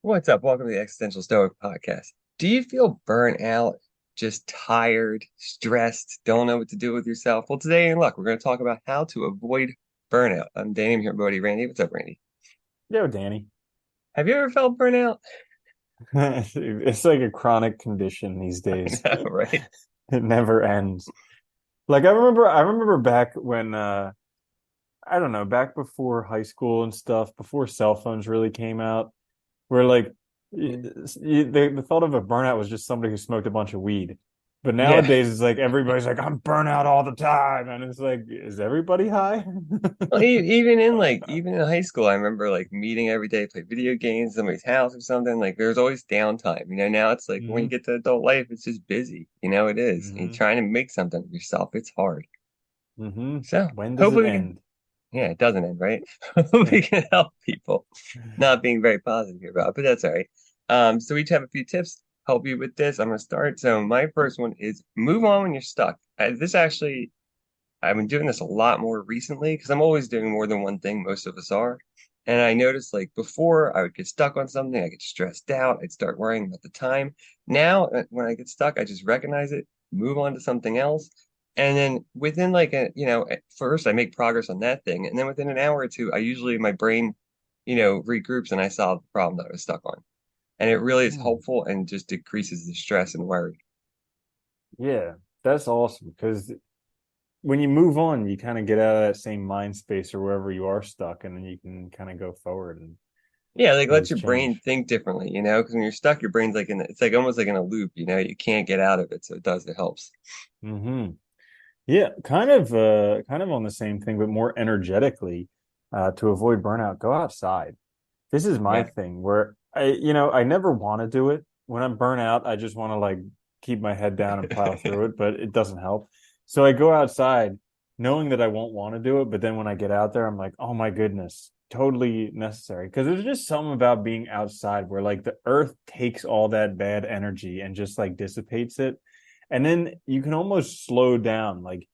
What's up? Welcome to the Existential Stoic podcast. Do you feel burnt out, just tired, stressed, don't know what to do with yourself? Well, today in luck, we're going to talk about how to avoid burnout. I'm Danny. I'm here with my buddy Randy. What's up, Randy? Yo, Danny. Have you ever felt burnout? It's like a chronic condition these I days. know, right? It never ends. Like I remember back when I don't know, back before high school and stuff, before cell phones really came out, where like the thought of a burnout was just somebody who smoked a bunch of weed. But Yeah. nowadays it's like everybody's like, I'm burnout all the time. And it's like, is everybody high? Well, even in high school, I remember like meeting every day, play video games, somebody's house or something. Like there's always downtime. Now it's like when you hmm get to adult life, it's just busy. It is. And you're hmm trying to make something of yourself. It's hard. hmm So When does it hopefully we can. end? Yeah, it doesn't end, right? We can help people. Not being very positive here about it, but that's all right. So we each have a few tips help you with this. I'm gonna start. So my first one is move on when you're stuck. This actually, I've been doing this a lot more recently because I'm always doing more than one thing. Most of us are. And I noticed like before I would get stuck on something, I get stressed out, I'd start worrying about the time. Now, when I get stuck, I just recognize it, move on to something else. And then within like at first I make progress on that thing. And then within an hour or two, I usually my brain, regroups and I solve the problem that I was stuck on. And it really is Hmm. helpful and just decreases the stress and worry. Yeah, that's awesome because when you move on, you kind of get out of that same mind space or wherever you are stuck, and then you can kind of go forward and Yeah, like let things your brain change. think differently, because when you're stuck, your brain's like it's like almost like in a loop, you can't get out of it. So it helps. hmm Yeah, kind of on the same thing, but more energetically, to avoid burnout, go outside. This is my Yeah. thing where I never want to do it. When I'm burnt out, I just want to like keep my head down and plow through it, but it doesn't help. So I go outside knowing that I won't want to do it, but then when I get out there, I'm like, oh my goodness, totally necessary. Because there's just something about being outside where like the earth takes all that bad energy and just like dissipates it. And then you can almost slow down. Like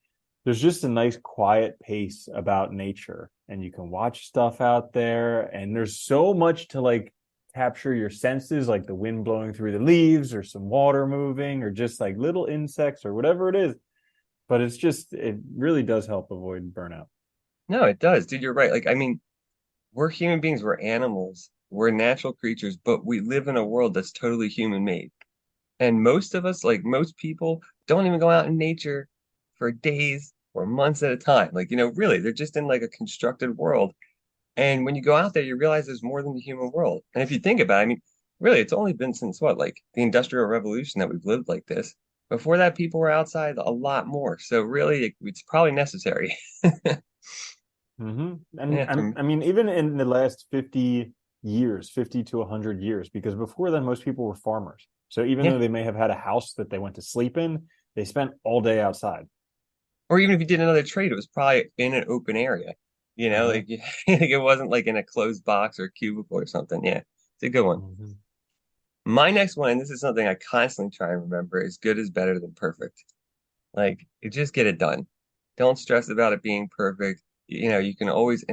there's just a nice quiet pace about nature and you can watch stuff out there and there's so much to like capture your senses, like the wind blowing through the leaves or some water moving or just like little insects or whatever it is, but it really does help avoid burnout. No, it does, dude. You're right. Like, I mean, we're human beings, we're animals, we're natural creatures, but we live in a world that's totally human made. And most of us, like most people, don't even go out in nature for days or months at a time. Like, really, they're just in like a constructed world. And when you go out there, you realize there's more than the human world. And if you think about it, I mean, really, it's only been since what, like the Industrial Revolution that we've lived like this. Before that, people were outside a lot more. So really, it's probably necessary. And Yeah, I mean, even in the last 50 years, 50 to 100 years, because before then, most people were farmers. So even yeah. though they may have had a house that they went to sleep in, they spent all day outside. Or even if you did another trade, it was probably in an open area. Uh-huh. Like, like it wasn't like in a closed box or cubicle or something. Yeah, it's a good one. Mhm. My next one, and this is something I constantly try and remember, is good is better than perfect. Like, you just get it done. Don't stress about it being perfect. You can always,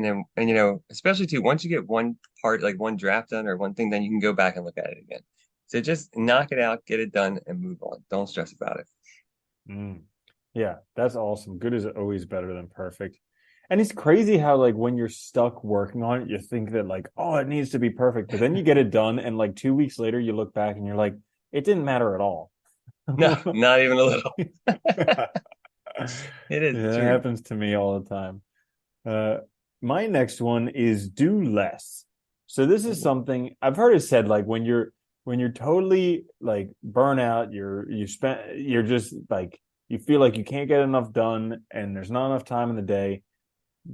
especially too, once you get one part, like one draft done or one thing, then you can go back and look at it again. So just knock it out, get it done, and move on. Don't stress about it. Mm. Yeah, that's awesome. Good is always better than perfect. And it's crazy how like when you're stuck working on it, you think that like, oh, it needs to be perfect. But then you get it done and like 2 weeks later you look back and you're like, it didn't matter at all. No, not even a little. It Yeah, is that true. happens to me all the time. Uh, my next one is do less. So this is something I've heard it said like when you're totally like burnout, you're just like you feel like you can't get enough done and there's not enough time in the day,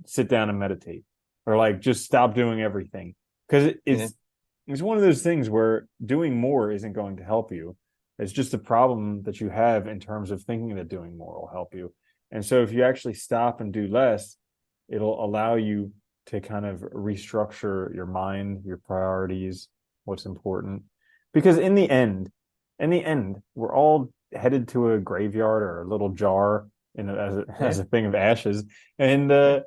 sit down and meditate. Or like just stop doing everything. Because Yeah. it's one of those things where doing more isn't going to help you. It's just a problem that you have in terms of thinking that doing more will help you. And so if you actually stop and do less, it'll allow you to kind of restructure your mind, your priorities, what's important. Because in the end, we're all headed to a graveyard or a little jar as Yeah. a thing of ashes. And Yeah.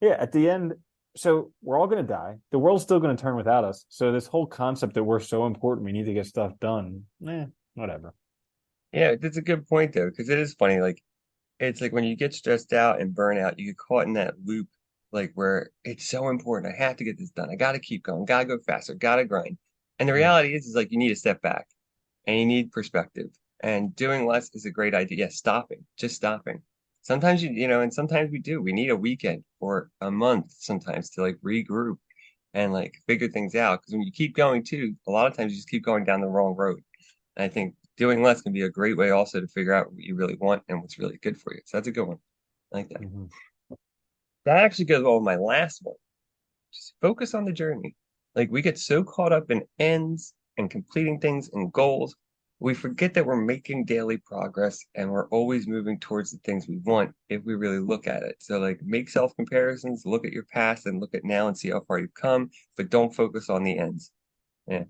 yeah, at the end, so we're all going to die. The world's still going to turn without us. So this whole concept that we're so important, we need to get stuff done. Whatever. Yeah, that's a good point though, because it is funny. Like it's like when you get stressed out and burn out, you get caught in that loop, like where it's so important. I have to get this done. I got to keep going. Got to go faster. Got to grind. And the Yeah. reality is like you need to step back and you need perspective. And doing less is a great idea. Yeah, stopping, just stopping. Sometimes and sometimes we do. We need a weekend or a month sometimes to like regroup and like figure things out. Because when you keep going too, a lot of times you just keep going down the wrong road. And I think doing less can be a great way also to figure out what you really want and what's really good for you. So that's a good one. I like that. Mhm. That actually goes well with my last one. Just focus on the journey. Like we get so caught up in ends and completing things and goals, we forget that we're making daily progress and we're always moving towards the things we want if we really look at it. So like make self comparisons, look at your past and look at now and see how far you've come, but don't focus on the ends. Yeah.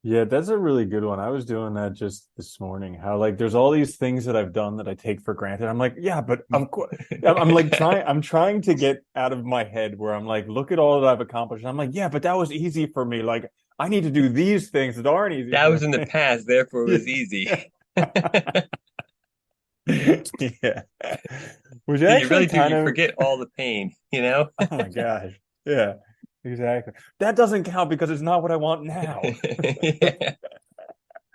Yeah, that's a really good one. I was doing that just this morning. How like there's all these things that I've done that I take for granted. I'm like, yeah, but of course, I'm like trying to get out of my head where I'm like, look at all that I've accomplished. I'm like, yeah, but that was easy for me. Like I need to do these things that aren't easy That was for in the me. past, therefore it was easy. Yeah. Which You actually really do, kind you of, forget all the pain, you know? oh my gosh. Yeah, exactly. That doesn't count because it's not what I want now. Yeah,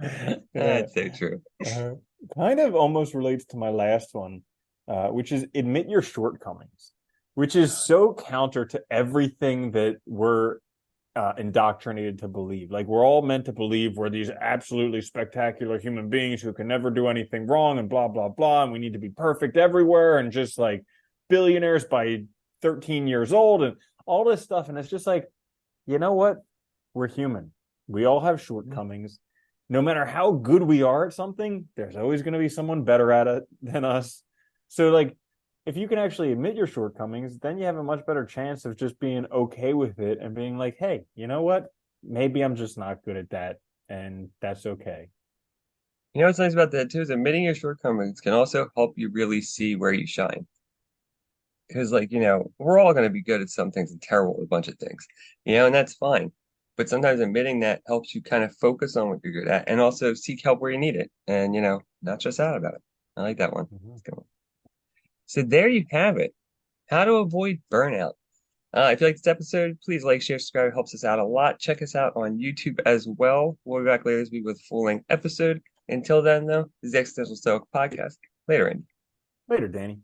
Yeah. that's so true. Uh, Kind of almost relates to my last one, which is admit your shortcomings, which is so counter to everything that we're indoctrinated to believe. Like we're all meant to believe we're these absolutely spectacular human beings who can never do anything wrong and blah, blah, blah. And we need to be perfect everywhere and just like billionaires by 13 years old and all this stuff. And it's just like, you know what? We're human. We all have shortcomings. No matter how good we are at something, there's always going to be someone better at it than us. So, like, if you can actually admit your shortcomings, then you have a much better chance of just being okay with it and being like, hey, you know what? Maybe I'm just not good at that. And that's okay. You know what's nice about that too is admitting your shortcomings can also help you really see where you shine. Because like, we're all going to be good at some things and terrible at a bunch of things, and that's fine. But sometimes admitting that helps you kind of focus on what you're good at and also seek help where you need it and, not stress out about it. I like that one. Mhm. Let's go. So there you have it. How to avoid burnout. If you like this episode, please like, share, subscribe. It helps us out a lot. Check us out on YouTube as well. We'll be back later this week with a full-length episode. Until then, though, this is the Existential Stoic Podcast. Later, Andy. Later, Danny.